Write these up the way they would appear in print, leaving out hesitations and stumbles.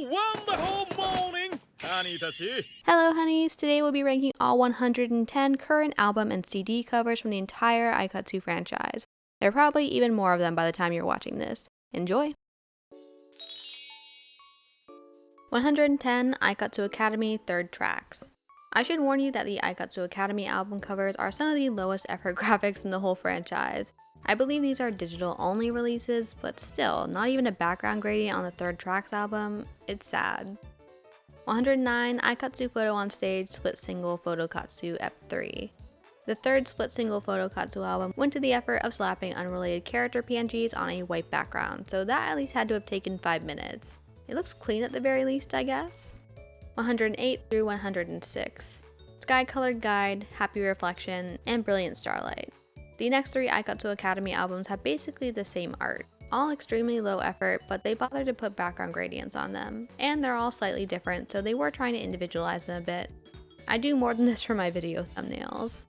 wonderful morning, honey-tachi. Hello honeys, today we'll be ranking all 110 current album and CD covers from the entire Aikatsu franchise. There are probably even more of them by the time you're watching this. Enjoy! 110 Aikatsu Academy third tracks. I should warn you that the Aikatsu Academy album covers are some of the lowest effort graphics in the whole franchise. I believe these are digital only releases, but still, not even a background gradient on the third tracks album. It's sad. 109 Aikatsu Photo on Stage Split Single Photokatsu Ep 3. The third split single Photokatsu album went to the effort of slapping unrelated character PNGs on a white background, so that at least had to have taken 5 minutes. It looks clean at the very least, I guess. 108 through 106. Sky Colored Guide, Happy Reflection, and Brilliant Starlight. The next 3 Aikatsu Academy albums have basically the same art. All extremely low effort, but they bothered to put background gradients on them. And they're all slightly different, so they were trying to individualize them a bit. I do more than this for my video thumbnails.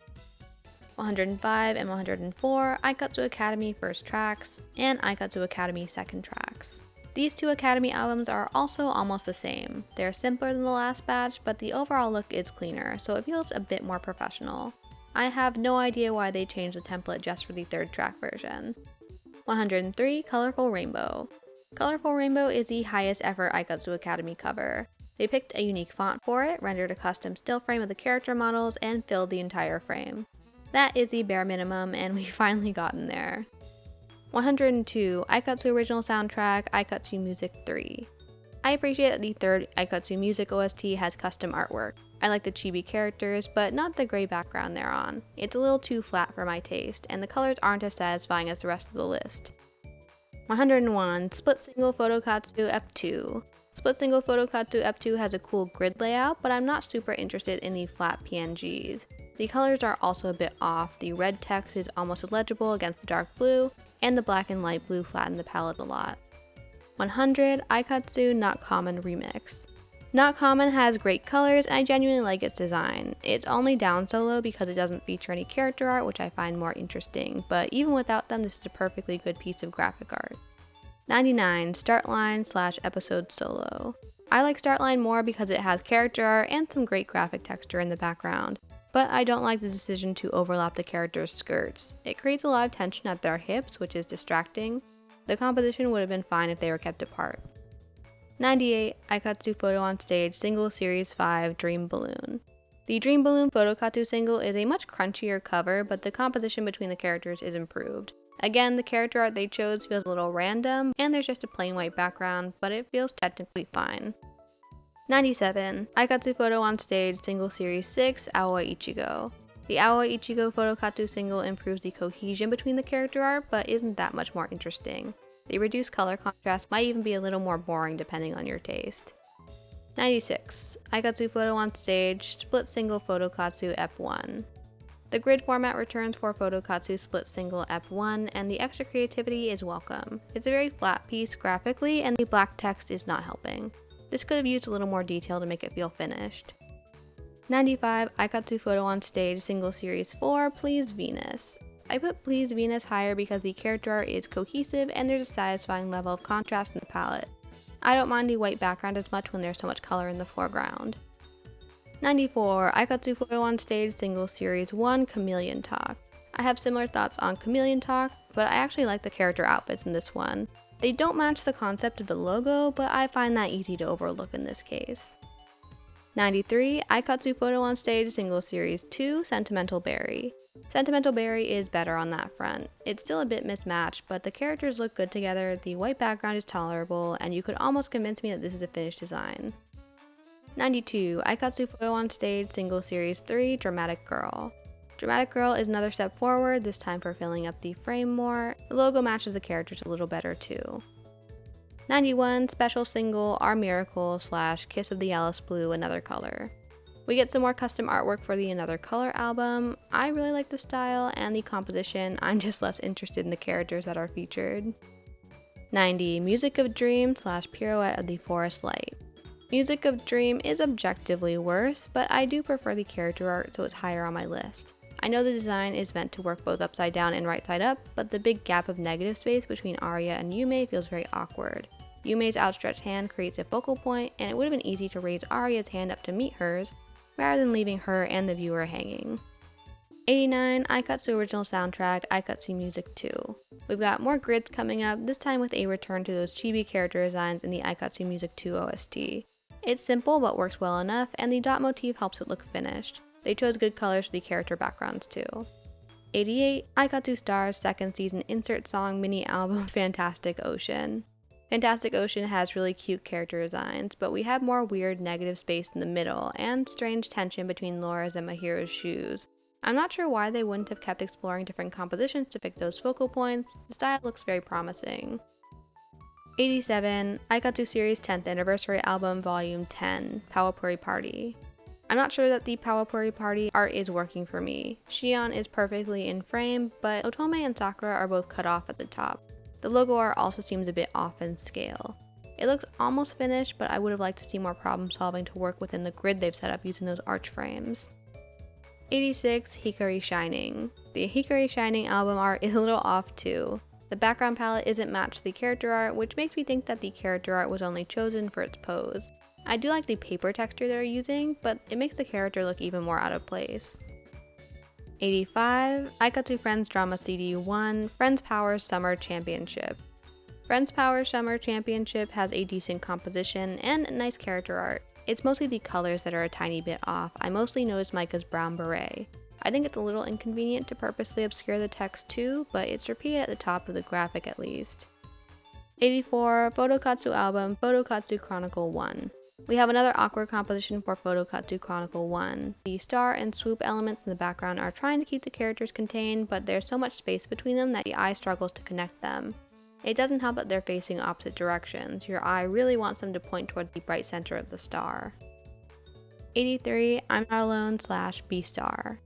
105 and 104 Aikatsu Academy first tracks, and Aikatsu Academy second tracks. These 2 Academy albums are also almost the same. They're simpler than the last batch, but the overall look is cleaner, so it feels a bit more professional. I have no idea why they changed the template just for the third track version. 103 Colorful Rainbow. Colorful Rainbow is the highest ever Aikatsu Academy cover. They picked a unique font for it, rendered a custom still frame of the character models, and filled the entire frame. That is the bare minimum, and we've finally gotten there. 102 Aikatsu Original Soundtrack Aikatsu Music 3. I appreciate that the third Aikatsu Music OST has custom artwork. I like the chibi characters, but not the gray background they're on. It's a little too flat for my taste, and the colors aren't as satisfying as the rest of the list. 101 Split Single Photokatsu Ep 2. Split Single Photokatsu Ep 2 has a cool grid layout, but I'm not super interested in the flat PNGs. The colors are also a bit off. The red text is almost illegible against the dark blue, and the black and light blue flatten the palette a lot. 100 Aikatsu Not Common Remix. Not Common has great colors, and I genuinely like its design. It's only down solo because it doesn't feature any character art, which I find more interesting, but even without them, this is a perfectly good piece of graphic art. 99 Startline / Episode Solo. I like Startline more because it has character art and some great graphic texture in the background, but I don't like the decision to overlap the characters' skirts. It creates a lot of tension at their hips, which is distracting. The composition would have been fine if they were kept apart. 98 Aikatsu Photo on Stage Single Series 5 Dream Balloon. The Dream Balloon Photokatsu single is a much crunchier cover, but the composition between the characters is improved. Again, the character art they chose feels a little random, and there's just a plain white background, but it feels technically fine. 97 Aikatsu Photo on Stage Single Series 6 Aoi Ichigo. The Aoi Ichigo Photokatsu single improves the cohesion between the character art, but isn't that much more interesting. The reduced color contrast might even be a little more boring depending on your taste. 96 Aikatsu Photo on Stage Split Single Photokatsu Ep 1. The grid format returns for Photokatsu Split Single Ep 1, and the extra creativity is welcome. It's a very flat piece graphically, and the black text is not helping. This could have used a little more detail to make it feel finished. 95 Aikatsu Photo on Stage Single Series 4 Please Venus. I put Please Venus higher because the character art is cohesive and there's a satisfying level of contrast in the palette. I don't mind the white background as much when there's so much color in the foreground. 94 Aikatsu Photo on Stage Single Series 1 Chameleon Talk. I have similar thoughts on Chameleon Talk, but I actually like the character outfits in this one. They don't match the concept of the logo, but I find that easy to overlook in this case. 93 Aikatsu Photo on Stage Single Series 2 Sentimental Berry. Sentimental Berry is better on that front. It's still a bit mismatched, but the characters look good together, the white background is tolerable, and you could almost convince me that this is a finished design. 92 Aikatsu Photo on Stage Single Series 3 Dramatic Girl. Dramatic Girl is another step forward, this time for filling up the frame more. The logo matches the characters a little better too. 91 Special Single Our Miracle / Kiss of the Alice Blue Another Color. We get some more custom artwork for the Another Color album. I really like the style and the composition, I'm just less interested in the characters that are featured. 90 Music of Dream / Pirouette of the Forest Light. Music of Dream is objectively worse, but I do prefer the character art, so it's higher on my list. I know the design is meant to work both upside down and right side up, but the big gap of negative space between Arya and Yume feels very awkward. Yume's outstretched hand creates a focal point, and it would have been easy to raise Arya's hand up to meet hers, rather than leaving her and the viewer hanging. 89, Aikatsu Original Soundtrack, Aikatsu Music 2. We've got more grids coming up, this time with a return to those chibi character designs in the Aikatsu Music 2 OST. It's simple but works well enough, and the dot motif helps it look finished. They chose good colors for the character backgrounds too. 88, Aikatsu Star's second season insert song mini album Fantastic Ocean. Fantastic Ocean has really cute character designs, but we have more weird negative space in the middle, and strange tension between Laura's and Mahiro's shoes. I'm not sure why they wouldn't have kept exploring different compositions to pick those focal points. The style looks very promising. 87, Aikatsu Series 10th Anniversary Album Volume 10, Pawapuri Party. I'm not sure that the Pawapuri Party art is working for me. Shion is perfectly in frame, but Otome and Sakura are both cut off at the top. The logo art also seems a bit off in scale. It looks almost finished, but I would have liked to see more problem solving to work within the grid they've set up using those arch frames. 86, Hikari Shining. The Hikari Shining album art is a little off too. The background palette isn't matched to the character art, which makes me think that the character art was only chosen for its pose. I do like the paper texture they're using, but it makes the character look even more out of place. 85, Aikatsu Friends Drama CD 1, Friends Power Summer Championship. Friends Power Summer Championship has a decent composition and nice character art. It's mostly the colors that are a tiny bit off. I mostly noticed Micah's brown beret. I think it's a little inconvenient to purposely obscure the text too, but it's repeated at the top of the graphic at least. 84, Photokatsu Album, Photokatsu Chronicle 1. We have another awkward composition for Photokatsu Chronicle 1. The star and swoop elements in the background are trying to keep the characters contained, but there's so much space between them that the eye struggles to connect them. It doesn't help that they're facing opposite directions. Your eye really wants them to point toward the bright center of the star. 83, I'm Not Alone / B-Star.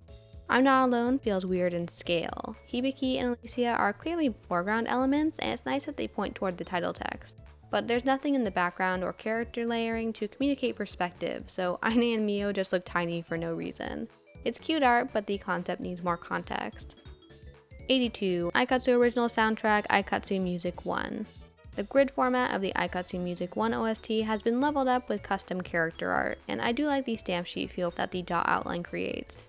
I'm Not Alone feels weird in scale. Hibiki and Alicia are clearly foreground elements, and it's nice that they point toward the title text. But there's nothing in the background or character layering to communicate perspective, so Aine and Mio just look tiny for no reason. It's cute art, but the concept needs more context. 82, Aikatsu Original Soundtrack, Aikatsu Music 1. The grid format of the Aikatsu Music 1 OST has been leveled up with custom character art, and I do like the stamp sheet feel that the dot outline creates.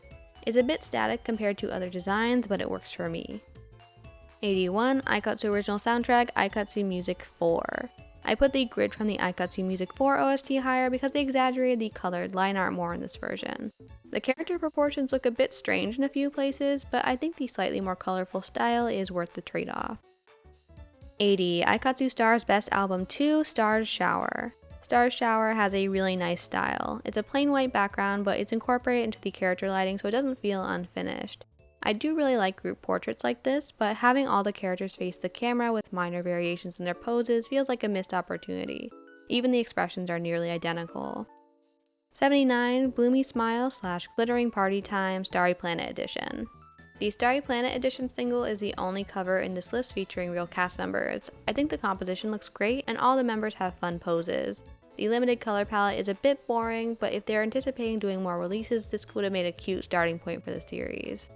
It's a bit static compared to other designs, but it works for me. 81, Aikatsu Original Soundtrack, Aikatsu Music 4. I put the grid from the Aikatsu Music 4 OST higher because they exaggerated the colored line art more in this version. The character proportions look a bit strange in a few places, but I think the slightly more colorful style is worth the trade-off. 80, Aikatsu Star's Best Album 2, Star's Shower. Star's Shower has a really nice style. It's a plain white background, but it's incorporated into the character lighting so it doesn't feel unfinished. I do really like group portraits like this, but having all the characters face the camera with minor variations in their poses feels like a missed opportunity. Even the expressions are nearly identical. 79, Bloomy Smile / Glittering Party Time Starry Planet Edition. The Starry Planet Edition single is the only cover in this list featuring real cast members. I think the composition looks great and all the members have fun poses. The limited color palette is a bit boring, but if they're anticipating doing more releases, this would have made a cute starting point for the series.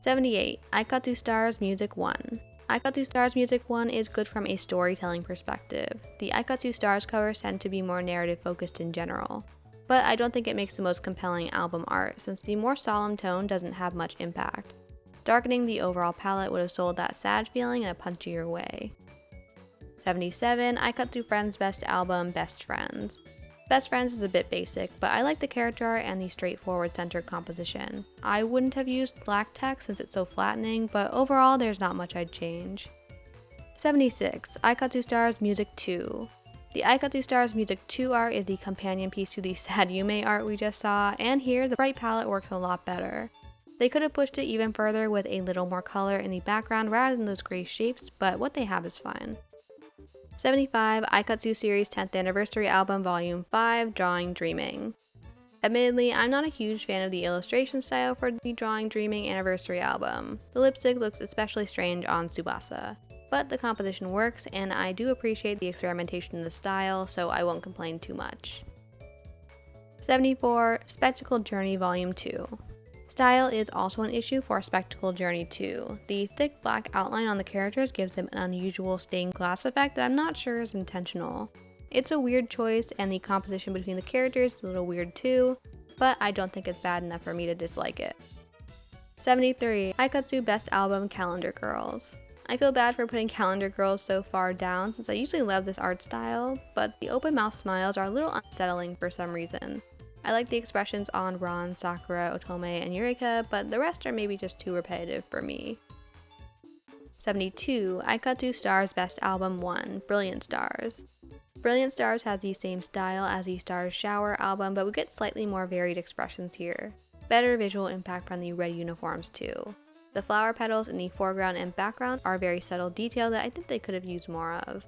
78, Aikatsu Star's Music 1. Aikatsu Star's Music 1 is good from a storytelling perspective. The Aikatsu Stars covers tend to be more narrative focused in general. But I don't think it makes the most compelling album art, since the more solemn tone doesn't have much impact. Darkening the overall palette would have sold that sad feeling in a punchier way. 77, Aikatsu Friends Best Album, Best Friends. Best Friends is a bit basic, but I like the character art and the straightforward centered composition. I wouldn't have used black text since it's so flattening, but overall there's not much I'd change. 76, Aikatsu Stars Music 2. The Aikatsu Stars Music 2 art is the companion piece to the sad Yume art we just saw, and here the bright palette works a lot better. They could have pushed it even further with a little more color in the background rather than those gray shapes, but what they have is fine. 75, Aikatsu Series 10th Anniversary Album Volume 5, Drawing Dreaming. Admittedly, I'm not a huge fan of the illustration style for the Drawing Dreaming Anniversary album. The lipstick looks especially strange on Tsubasa. But the composition works, and I do appreciate the experimentation in the style, so I won't complain too much. 74, Spectacle Journey Volume 2. Style is also an issue for Spectacle Journey 2. The thick black outline on the characters gives them an unusual stained glass effect that I'm not sure is intentional. It's a weird choice, and the composition between the characters is a little weird too, but I don't think it's bad enough for me to dislike it. 73. Aikatsu Best Album Calendar Girls. I feel bad for putting Calendar Girls so far down since I usually love this art style, but the open mouth smiles are a little unsettling for some reason. I like the expressions on Ron, Sakura, Otome, and Eureka, but the rest are maybe just too repetitive for me. 72. Aikatsu Stars Best Album 1, Brilliant Stars. Brilliant Stars has the same style as the Stars Shower album, but we get slightly more varied expressions here. Better visual impact from the red uniforms too. The flower petals in the foreground and background are very subtle detail that I think they could have used more of.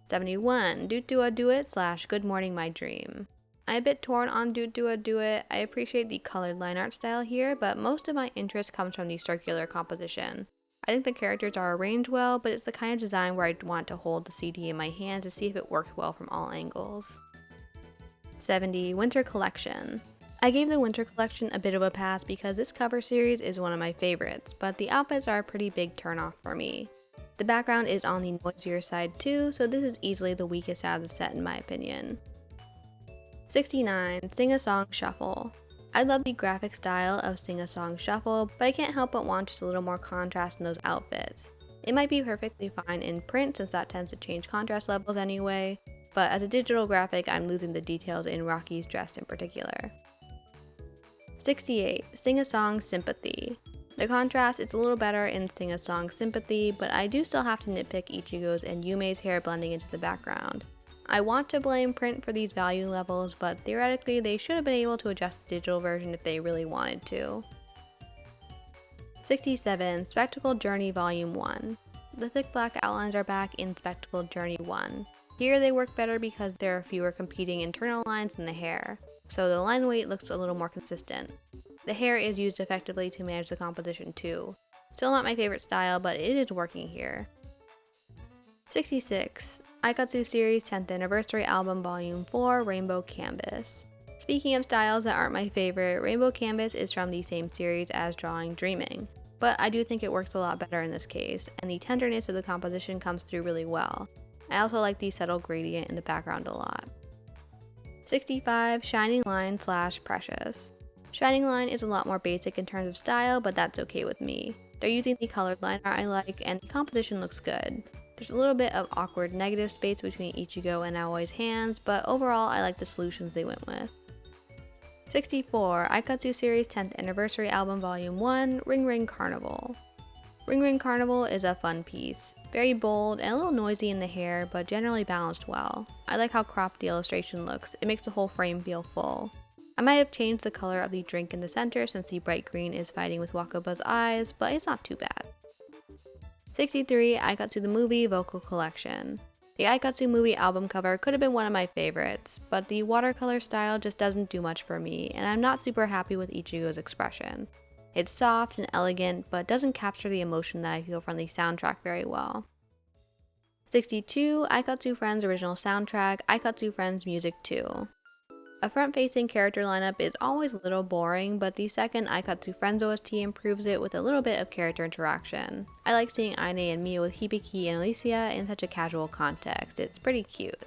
71. Doot Dua Do It / Good Morning My Dream. I'm a bit torn on Doot Dua Do It. I appreciate the colored line art style here, but most of my interest comes from the circular composition. I think the characters are arranged well, but it's the kind of design where I'd want to hold the CD in my hands to see if it works well from all angles. 70. Winter Collection. I gave the Winter Collection a bit of a pass because this cover series is one of my favorites, but the outfits are a pretty big turnoff for me. The background is on the noisier side too, so this is easily the weakest out of the set in my opinion. 69. Sing a Song Shuffle. I love the graphic style of Sing a Song Shuffle, but I can't help but want just a little more contrast in those outfits. It might be perfectly fine in print since that tends to change contrast levels anyway, but as a digital graphic I'm losing the details in Rocky's dress in particular. 68. Sing a Song Sympathy. The contrast is a little better in Sing a Song Sympathy, but I do still have to nitpick Ichigo's and Yume's hair blending into the background. I want to blame print for these value levels, but theoretically they should have been able to adjust the digital version if they really wanted to. 67. Spectacle Journey Volume 1. The thick black outlines are back in Spectacle Journey 1. Here they work better because there are fewer competing internal lines in the hair, so the line weight looks a little more consistent. The hair is used effectively to manage the composition too. Still not my favorite style, but it is working here. 66. Aikatsu Series 10th Anniversary Album Volume 4, Rainbow Canvas. Speaking of styles that aren't my favorite, Rainbow Canvas is from the same series as Drawing Dreaming, but I do think it works a lot better in this case, and the tenderness of the composition comes through really well. I also like the subtle gradient in the background a lot. 65. Shining Line / Precious. Shining Line is a lot more basic in terms of style, but that's okay with me. They're using the colored line art I like, and the composition looks good. There's a little bit of awkward negative space between Ichigo and Aoi's hands, but overall I like the solutions they went with. 64. Aikatsu Series 10th Anniversary Album Volume 1, Ring Ring Carnival. Ring Ring Carnival is a fun piece. Very bold and a little noisy in the hair, but generally balanced well. I like how cropped the illustration looks. It makes the whole frame feel full. I might have changed the color of the drink in the center since the bright green is fighting with Wakoba's eyes, but it's not too bad. 63. Aikatsu the Movie Vocal Collection. The Aikatsu movie album cover could have been one of my favorites, but the watercolor style just doesn't do much for me, and I'm not super happy with Ichigo's expression. It's soft and elegant, but doesn't capture the emotion that I feel from the soundtrack very well. 62. Aikatsu Friends Original Soundtrack, Aikatsu Friends Music 2. A front-facing character lineup is always a little boring, but the second Aikatsu Friends OST improves it with a little bit of character interaction. I like seeing Aine and Mio with Hibiki and Alicia in such a casual context. It's pretty cute.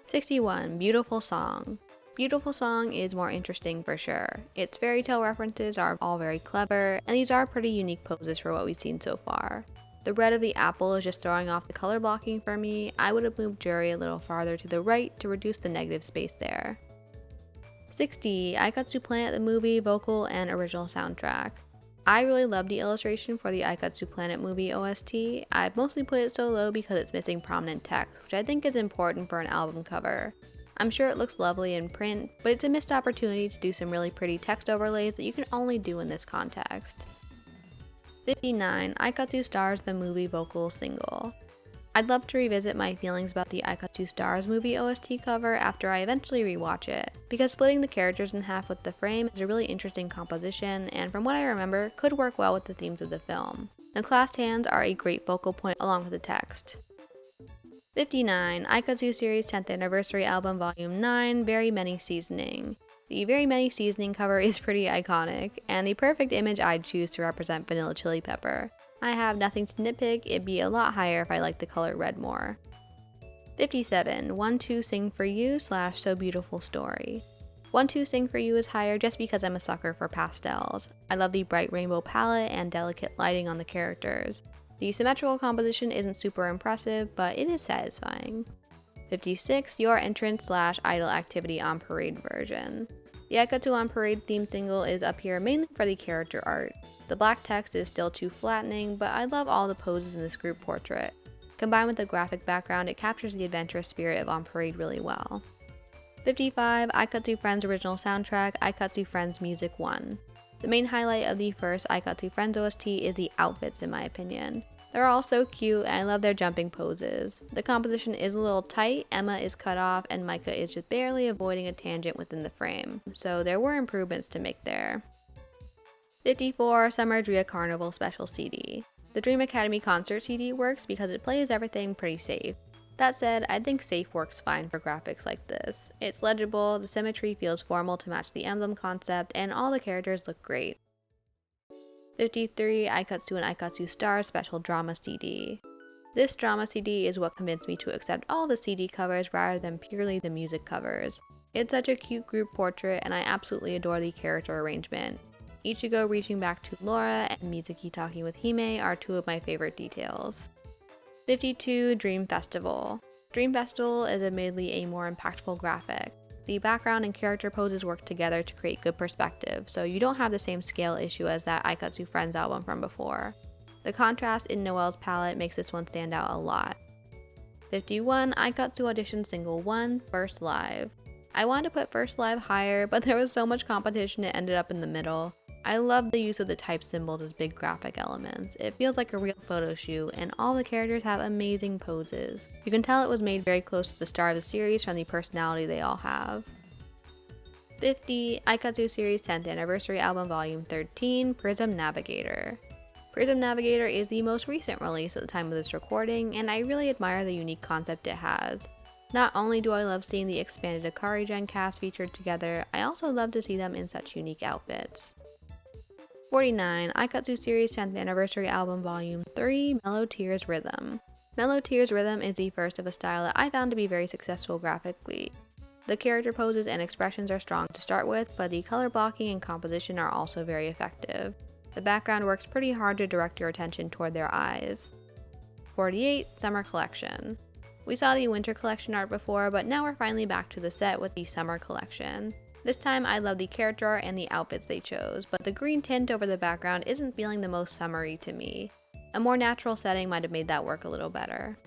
61. Beautiful Song. Beautiful Song is more interesting for sure. Its fairy tale references are all very clever, and these are pretty unique poses for what we've seen so far. The red of the apple is just throwing off the color blocking for me. I would have moved Jury a little farther to the right to reduce the negative space there. 60. Aikatsu Planet the Movie Vocal and Original Soundtrack. I really love the illustration for the Aikatsu Planet movie OST. I've mostly put it so low because it's missing prominent text, which I think is important for an album cover. I'm sure it looks lovely in print, but it's a missed opportunity to do some really pretty text overlays that you can only do in this context. 59. Aikatsu Stars the Movie Vocal Single. I'd love to revisit my feelings about the Aikatsu Stars movie OST cover after I eventually rewatch it, because splitting the characters in half with the frame is a really interesting composition, and from what I remember, could work well with the themes of the film. The clasped hands are a great focal point along with the text. 59. Aikatsu Series 10th Anniversary Album Volume 9, Very Many Seasoning. The very many seasoning cover is pretty iconic, and the perfect image I'd choose to represent vanilla chili pepper. I have nothing to nitpick, it'd be a lot higher if I liked the color red more. 57. 1-2 Sing For You / So Beautiful Story. 1-2 Sing For You is higher just because I'm a sucker for pastels. I love the bright rainbow palette and delicate lighting on the characters. The symmetrical composition isn't super impressive, but it is satisfying. 56. Your Entrance / Idol Activity on Parade version. The Aikatsu on Parade theme single is up here mainly for the character art. The black text is still too flattening, but I love all the poses in this group portrait. Combined with the graphic background, it captures the adventurous spirit of On Parade really well. 55. Aikatsu Friends Original Soundtrack, Aikatsu Friends Music 1. The main highlight of the first Aikatsu Friends OST is the outfits in my opinion. They're all so cute and I love their jumping poses. The composition is a little tight, Emma is cut off, and Micah is just barely avoiding a tangent within the frame, so there were improvements to make there. 54. Summer Drea Carnival Special CD. The Dream Academy concert CD works because it plays everything pretty safe. That said, I think safe works fine for graphics like this. It's legible, the symmetry feels formal to match the emblem concept, and all the characters look great. 53. Aikatsu and Aikatsu Star Special Drama CD. This drama CD is what convinced me to accept all the CD covers rather than purely the music covers. It's such a cute group portrait and I absolutely adore the character arrangement. Ichigo reaching back to Laura and Mizuki talking with Hime are two of my favorite details. 52. Dream Festival. Dream Festival is admittedly a more impactful graphic. The background and character poses work together to create good perspective, so you don't have the same scale issue as that Aikatsu Friends album from before. The contrast in Noelle's palette makes this one stand out a lot. 51. Aikatsu Audition Single 1, First Live. I wanted to put First Live higher, but there was so much competition it ended up in the middle. I love the use of the type symbols as big graphic elements. It feels like a real photo shoot, and all the characters have amazing poses. You can tell it was made very close to the start of the series from the personality they all have. 50. Aikatsu Series 10th Anniversary Album Volume 13, Prism Navigator. Prism Navigator is the most recent release at the time of this recording, and I really admire the unique concept it has. Not only do I love seeing the expanded Akari Gen cast featured together, I also love to see them in such unique outfits. 49. Aikatsu Series 10th Anniversary Album Volume 3, Mellow Tears Rhythm. Mellow Tears Rhythm is the first of a style that I found to be very successful graphically. The character poses and expressions are strong to start with, but the color blocking and composition are also very effective. The background works pretty hard to direct your attention toward their eyes. 48. Summer Collection. We saw the winter collection art before, but now we're finally back to the set with the summer collection. This time I love the character art and the outfits they chose, but the green tint over the background isn't feeling the most summery to me. A more natural setting might have made that work a little better.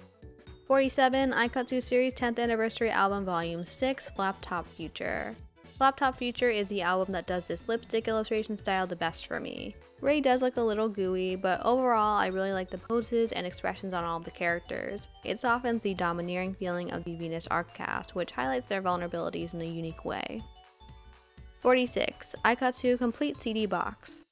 47. Aikatsu Series 10th Anniversary Album Volume 6, Flap Top Future. Flap Top Future is the album that does this lipstick illustration style the best for me. Ray does look a little gooey, but overall I really like the poses and expressions on all of the characters. It softens the domineering feeling of the Venus Arc cast, which highlights their vulnerabilities in a unique way. 46. Aikatsu Complete CD Box.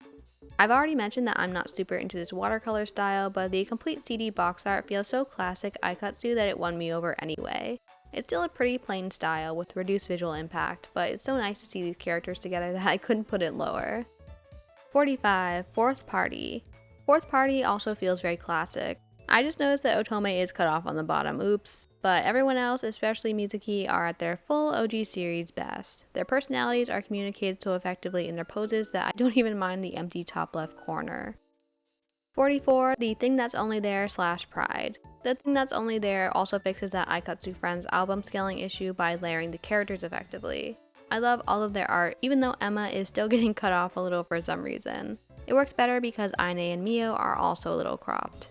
I've already mentioned that I'm not super into this watercolor style, but the complete CD box art feels so classic Aikatsu that it won me over anyway. It's still a pretty plain style with reduced visual impact, but it's so nice to see these characters together that I couldn't put it lower. 45. Fourth Party. Fourth Party also feels very classic. I just noticed that Otome is cut off on the bottom, oops. But everyone else, especially Mizuki, are at their full OG series best. Their personalities are communicated so effectively in their poses that I don't even mind the empty top left corner. 44. The Thing That's Only There / Pride. The Thing That's Only There also fixes that Aikatsu Friends album scaling issue by layering the characters effectively. I love all of their art, even though Emma is still getting cut off a little for some reason. It works better because Aine and Mio are also a little cropped.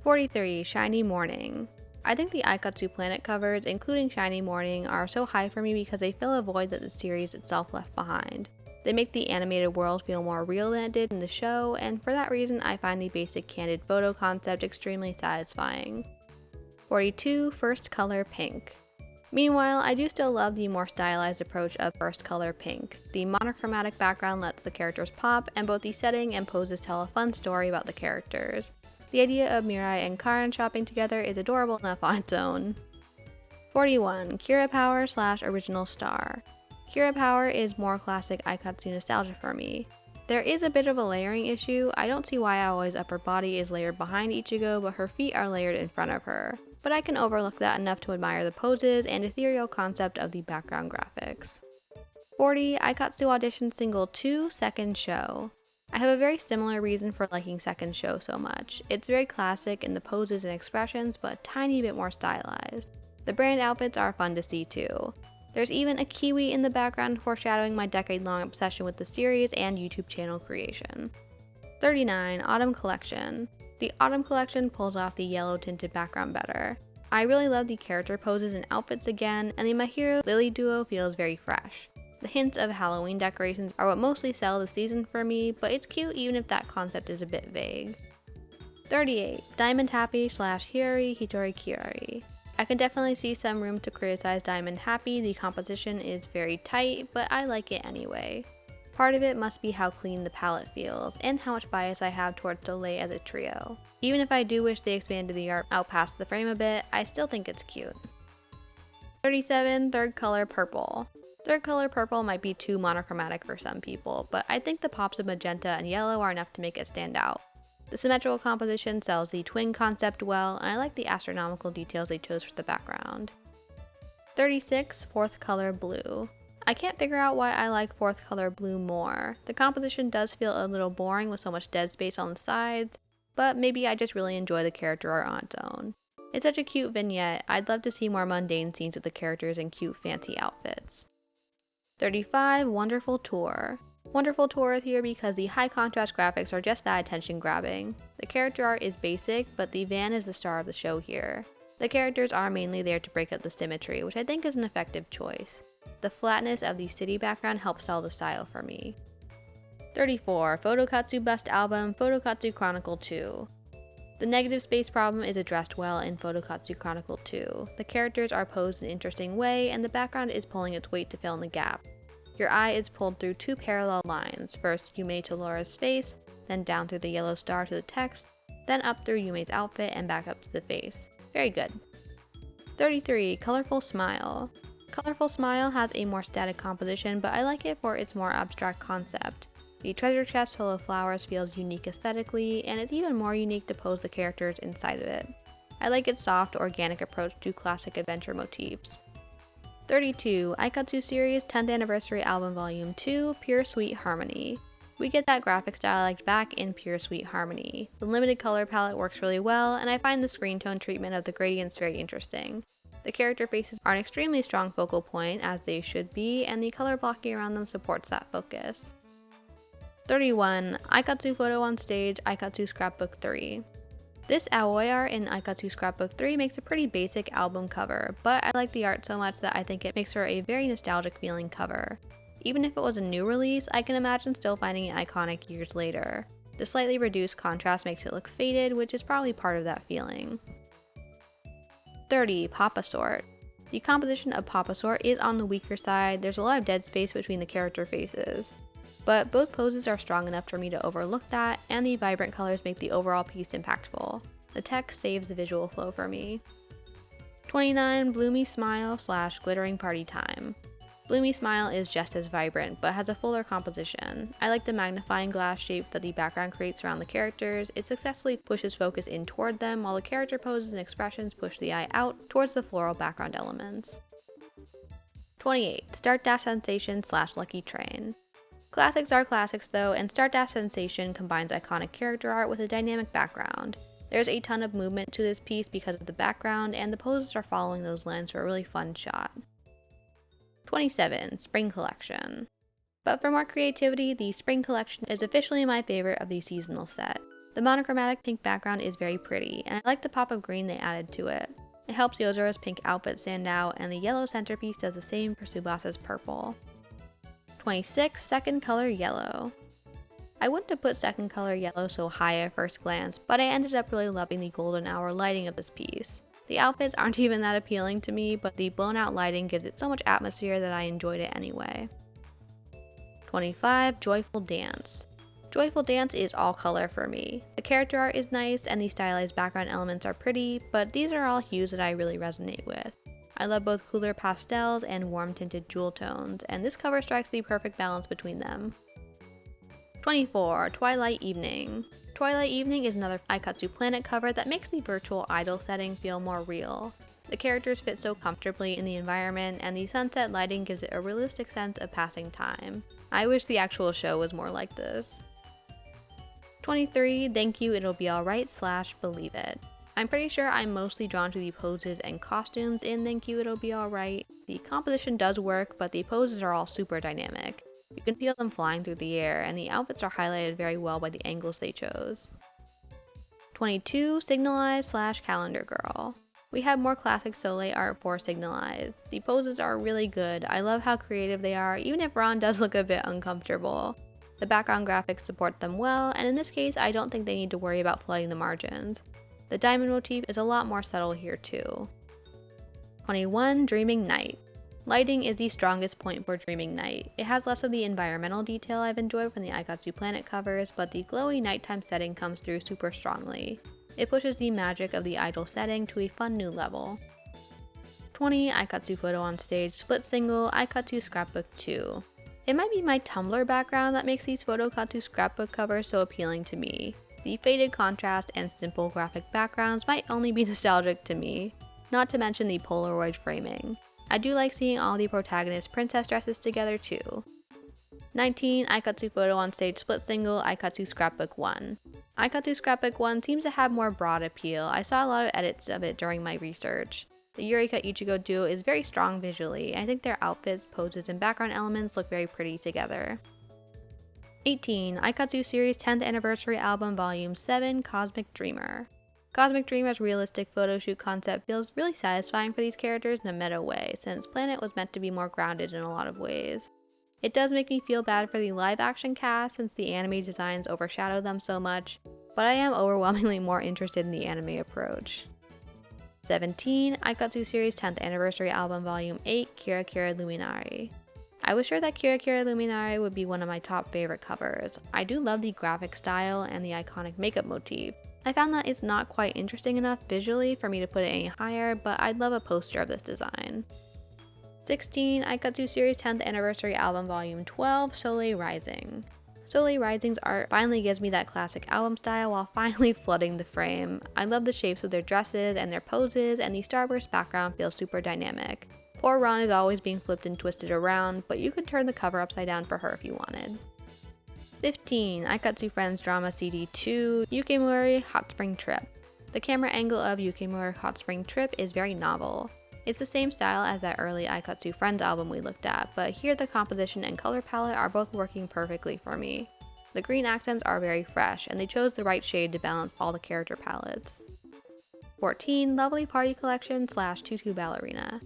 43. Shiny Morning. I think the Aikatsu Planet covers, including Shiny Morning, are so high for me because they fill a void that the series itself left behind. They make the animated world feel more real than it did in the show, and for that reason I find the basic candid photo concept extremely satisfying. 42. First Color Pink. Meanwhile, I do still love the more stylized approach of First Color Pink. The monochromatic background lets the characters pop, and both the setting and poses tell a fun story about the characters. The idea of Mirai and Karin shopping together is adorable enough on its own. 41. Kira Power / Original Star. Kira Power is more classic Aikatsu nostalgia for me. There is a bit of a layering issue. I don't see why Aoi's upper body is layered behind Ichigo, but her feet are layered in front of her. But I can overlook that enough to admire the poses and ethereal concept of the background graphics. 40. Aikatsu Audition Single 2 Second Show. I have a very similar reason for liking Second Show so much. It's very classic in the poses and expressions, but a tiny bit more stylized. The brand outfits are fun to see too. There's even a Kiwi in the background foreshadowing my decade-long obsession with the series and YouTube channel creation. 39. Autumn Collection. The Autumn Collection pulls off the yellow tinted background better. I really love the character poses and outfits again, and the Mahiro Lily duo feels very fresh. The hints of Halloween decorations are what mostly sell the season for me, but it's cute even if that concept is a bit vague. 38. Diamond Happy / Hiyori Hitori Kirari. I can definitely see some room to criticize Diamond Happy. The composition is very tight, but I like it anyway. Part of it must be how clean the palette feels, and how much bias I have towards Soleil as a trio. Even if I do wish they expanded the art out past the frame a bit, I still think it's cute. 37. Third Color Purple. Third Color Purple might be too monochromatic for some people, but I think the pops of magenta and yellow are enough to make it stand out. The symmetrical composition sells the twin concept well, and I like the astronomical details they chose for the background. 36. Fourth Color Blue. I can't figure out why I like Fourth Color Blue more. The composition does feel a little boring with so much dead space on the sides, but maybe I just really enjoy the character art on its own. It's such a cute vignette. I'd love to see more mundane scenes with the characters in cute fancy outfits. 35. Wonderful Tour. Wonderful Tour is here because the high contrast graphics are just that attention grabbing. The character art is basic, but the van is the star of the show here. The characters are mainly there to break up the symmetry, which I think is an effective choice. The flatness of the city background helps sell the style for me. 34. Photokatsu Bust Album Photokatsu Chronicle 2. The negative space problem is addressed well in Photokatsu Chronicle 2. The characters are posed in an interesting way, and the background is pulling its weight to fill in the gap. Your eye is pulled through two parallel lines, first Yume to Laura's face, then down through the yellow star to the text, then up through Yume's outfit and back up to the face. Very good. 33. Colorful Smile. Colorful Smile has a more static composition, but I like it for its more abstract concept. The treasure chest full of flowers feels unique aesthetically, and it's even more unique to pose the characters inside of it. I like its soft, organic approach to classic adventure motifs. 32. Aikatsu Series 10th Anniversary Album Volume 2, Pure Sweet Harmony. We get that graphic style I liked back in Pure Sweet Harmony. The limited color palette works really well, and I find the screen tone treatment of the gradients very interesting. The character faces are an extremely strong focal point, as they should be, and the color blocking around them supports that focus. 31. Aikatsu Photo on Stage Aikatsu Scrapbook 3. This Aoi art in Aikatsu Scrapbook 3 makes a pretty basic album cover, but I like the art so much that I think it makes for a very nostalgic feeling cover. Even if it was a new release, I can imagine still finding it iconic years later. The slightly reduced contrast makes it look faded, which is probably part of that feeling. 30. Papa Sort. The composition of Papa Sort is on the weaker side. There's a lot of dead space between the character faces. But both poses are strong enough for me to overlook that, and the vibrant colors make the overall piece impactful. The text saves the visual flow for me. 29. Bloomy Smile / Glittering Party Time. Bloomy Smile is just as vibrant, but has a fuller composition. I like the magnifying glass shape that the background creates around the characters. It successfully pushes focus in toward them, while the character poses and expressions push the eye out towards the floral background elements. 28. Start Dash Sensation / Lucky Train. Classics are classics though, and Start Dash Sensation combines iconic character art with a dynamic background. There's a ton of movement to this piece because of the background, and the poses are following those lines for a really fun shot. 27. Spring Collection. But for more creativity, the Spring Collection is officially my favorite of the seasonal set. The monochromatic pink background is very pretty, and I like the pop of green they added to it. It helps Yozura's pink outfit stand out, and the yellow centerpiece does the same for Tsubasa's purple. 26. Second Color Yellow. I wouldn't have put Second Color Yellow so high at first glance, but I ended up really loving the golden hour lighting of this piece. The outfits aren't even that appealing to me, but the blown out lighting gives it so much atmosphere that I enjoyed it anyway. 25. Joyful Dance. Joyful Dance is all color for me. The character art is nice and the stylized background elements are pretty, but these are all hues that I really resonate with. I love both cooler pastels and warm tinted jewel tones, and this cover strikes the perfect balance between them. 24. Twilight Evening. Twilight Evening is another Aikatsu Planet cover that makes the virtual idol setting feel more real. The characters fit so comfortably in the environment, and the sunset lighting gives it a realistic sense of passing time. I wish the actual show was more like this. 23. Thank You It'll Be Alright / Believe It. I'm pretty sure I'm mostly drawn to the poses and costumes in Thank You It'll Be Alright. The composition does work, but the poses are all super dynamic. You can feel them flying through the air, and the outfits are highlighted very well by the angles they chose. 22. Signalize / Calendar Girl. We have more classic Soleil art for Signalize. The poses are really good. I love how creative they are, even if Ron does look a bit uncomfortable. The background graphics support them well, and in this case I don't think they need to worry about flooding the margins. The diamond motif is a lot more subtle here too. 21. Dreaming Night. Lighting is the strongest point for Dreaming Night. It has less of the environmental detail I've enjoyed from the Aikatsu Planet covers, but the glowy nighttime setting comes through super strongly. It pushes the magic of the idol setting to a fun new level. 20. Aikatsu Photo on Stage Split Single Aikatsu Scrapbook 2. It might be my Tumblr background that makes these Photokatsu scrapbook covers so appealing to me. The faded contrast and simple graphic backgrounds might only be nostalgic to me, not to mention the Polaroid framing. I do like seeing all the protagonist princess dresses together too. 19. Aikatsu Photo on Stage Split Single Aikatsu Scrapbook 1. Aikatsu Scrapbook 1 seems to have more broad appeal. I saw a lot of edits of it during my research. The Eureka Ichigo duo is very strong visually, and I think their outfits, poses, and background elements look very pretty together. 18. Aikatsu Series 10th Anniversary Album Volume 7 Cosmic Dreamer. Cosmic Dreamer's realistic photoshoot concept feels really satisfying for these characters in a meta way, since Planet was meant to be more grounded in a lot of ways. It does make me feel bad for the live action cast since the anime designs overshadow them so much, but I am overwhelmingly more interested in the anime approach. 17. Aikatsu Series 10th Anniversary Album Volume 8 Kira Kira Luminari. I was sure that Kira Kira Luminari would be one of my top favorite covers. I do love the graphic style and the iconic makeup motif. I found that it's not quite interesting enough visually for me to put it any higher, but I'd love a poster of this design. 16. Aikatsu Series 10th Anniversary Album Volume 12 Soleil Rising. Soleil Rising's art finally gives me that classic album style while finally flooding the frame. I love the shapes of their dresses and their poses, and the starburst background feels super dynamic. Poor Ron is always being flipped and twisted around, but you could turn the cover upside down for her if you wanted. 15. Aikatsu Friends Drama CD 2 Yukimori Hot Spring Trip. The camera angle of Yukimori Hot Spring Trip is very novel. It's the same style as that early Aikatsu Friends album we looked at, but here the composition and color palette are both working perfectly for me. The green accents are very fresh, and they chose the right shade to balance all the character palettes. 14. Lovely Party Collection / Tutu Ballerina.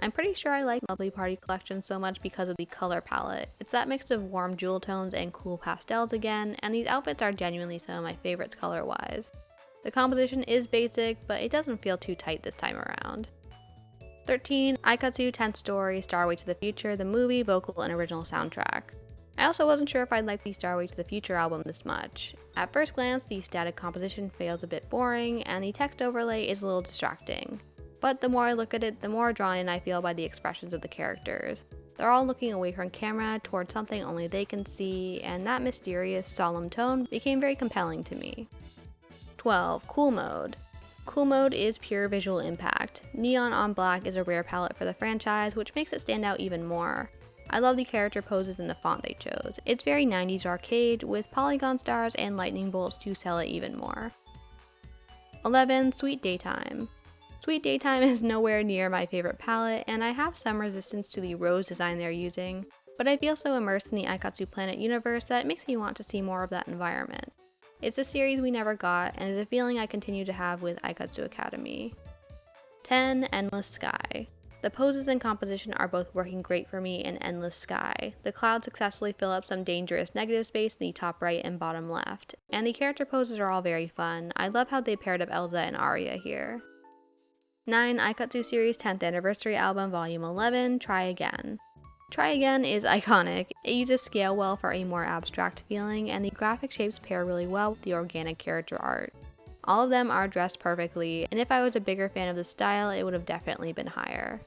I'm pretty sure I like Lovely Party Collection so much because of the color palette. It's that mix of warm jewel tones and cool pastels again, and these outfits are genuinely some of my favorites color-wise. The composition is basic, but it doesn't feel too tight this time around. 13. Aikatsu 10th Story Starway to the Future, the movie, vocal, and original soundtrack. I also wasn't sure if I'd like the Starway to the Future album this much. At first glance, the static composition feels a bit boring, and the text overlay is a little distracting. But the more I look at it, the more drawn in I feel by the expressions of the characters. They're all looking away from camera towards something only they can see, and that mysterious, solemn tone became very compelling to me. 12. Cool Mode. Cool Mode is pure visual impact. Neon on black is a rare palette for the franchise, which makes it stand out even more. I love the character poses and the font they chose. It's very 90s arcade, with polygon stars and lightning bolts to sell it even more. 11. Sweet Daytime. Sweet Daytime is nowhere near my favorite palette, and I have some resistance to the rose design they're using, but I feel so immersed in the Aikatsu Planet universe that it makes me want to see more of that environment. It's a series we never got, and is a feeling I continue to have with Aikatsu Academy. 10. Endless Sky. The poses and composition are both working great for me in Endless Sky. The clouds successfully fill up some dangerous negative space in the top right and bottom left, and the character poses are all very fun. I love how they paired up Elsa and Arya here. 9. Aikatsu Series 10th Anniversary Album Volume 11 Try Again. Try Again is iconic. It uses scale well for a more abstract feeling, and the graphic shapes pair really well with the organic character art. All of them are dressed perfectly, and if I was a bigger fan of the style, it would have definitely been higher.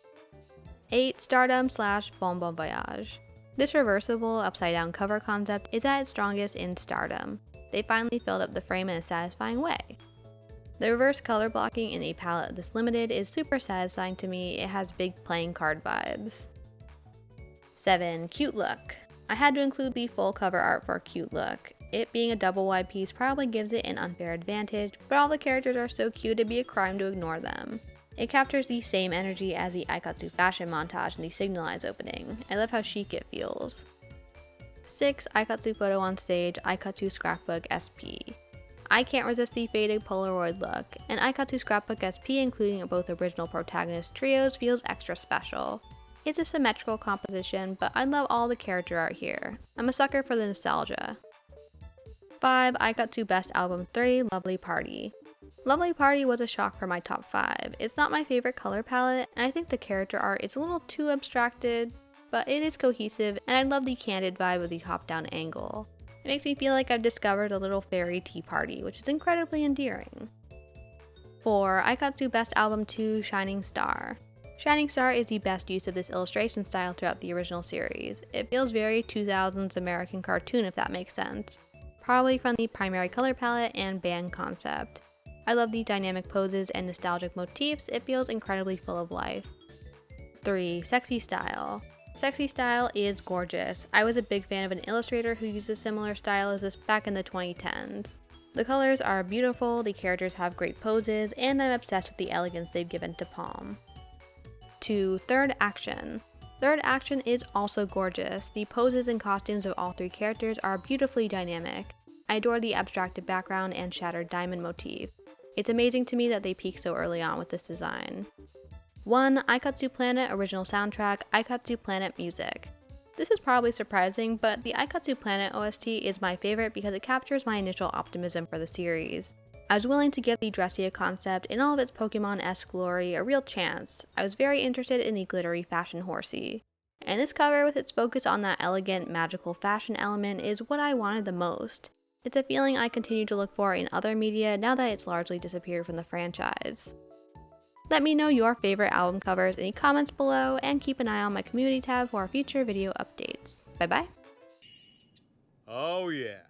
8. Stardom / Bon Bon Voyage. This reversible, upside-down cover concept is at its strongest in Stardom. They finally filled up the frame in a satisfying way. The reverse color blocking in a palette this limited is super satisfying to me. It has big playing card vibes. 7. Cute Look. I had to include the full cover art for Cute Look. It being a double wide piece probably gives it an unfair advantage, but all the characters are so cute it'd be a crime to ignore them. It captures the same energy as the Aikatsu fashion montage in the Signalize opening. I love how chic it feels. 6. Aikatsu Photo on Stage Aikatsu Scrapbook SP. I can't resist the faded Polaroid look, and Aikatsu Scrapbook SP including both original protagonist trios feels extra special. It's a symmetrical composition, but I love all the character art here. I'm a sucker for the nostalgia. 5. Aikatsu Best Album 3 Lovely Party. Lovely Party was a shock for my top 5. It's not my favorite color palette, and I think the character art is a little too abstracted, but it is cohesive, and I love the candid vibe of the top-down angle. It makes me feel like I've discovered a little fairy tea party, which is incredibly endearing. 4. Aikatsu Best Album 2 Shining Star. Shining Star is the best use of this illustration style throughout the original series. It feels very 2000s American cartoon, if that makes sense. Probably from the primary color palette and band concept. I love the dynamic poses and nostalgic motifs. It feels incredibly full of life. 3. Sexy Style. Sexy Style is gorgeous. I was a big fan of an illustrator who used a similar style as this back in the 2010s. The colors are beautiful, the characters have great poses, and I'm obsessed with the elegance they've given to Palm. 2. Third Action. Third Action is also gorgeous. The poses and costumes of all 3 characters are beautifully dynamic. I adore the abstracted background and shattered diamond motif. It's amazing to me that they peaked so early on with this design. 1. Aikatsu Planet Original Soundtrack Aikatsu Planet Music. This is probably surprising, but the Aikatsu Planet OST is my favorite because it captures my initial optimism for the series. I was willing to give the Dressia concept in all of its Pokemon-esque glory a real chance. I was very interested in the glittery fashion horsey. And this cover with its focus on that elegant, magical fashion element is what I wanted the most. It's a feeling I continue to look for in other media now that it's largely disappeared from the franchise. Let me know your favorite album covers in the comments below, and keep an eye on my community tab for future video updates. Bye bye! Oh yeah.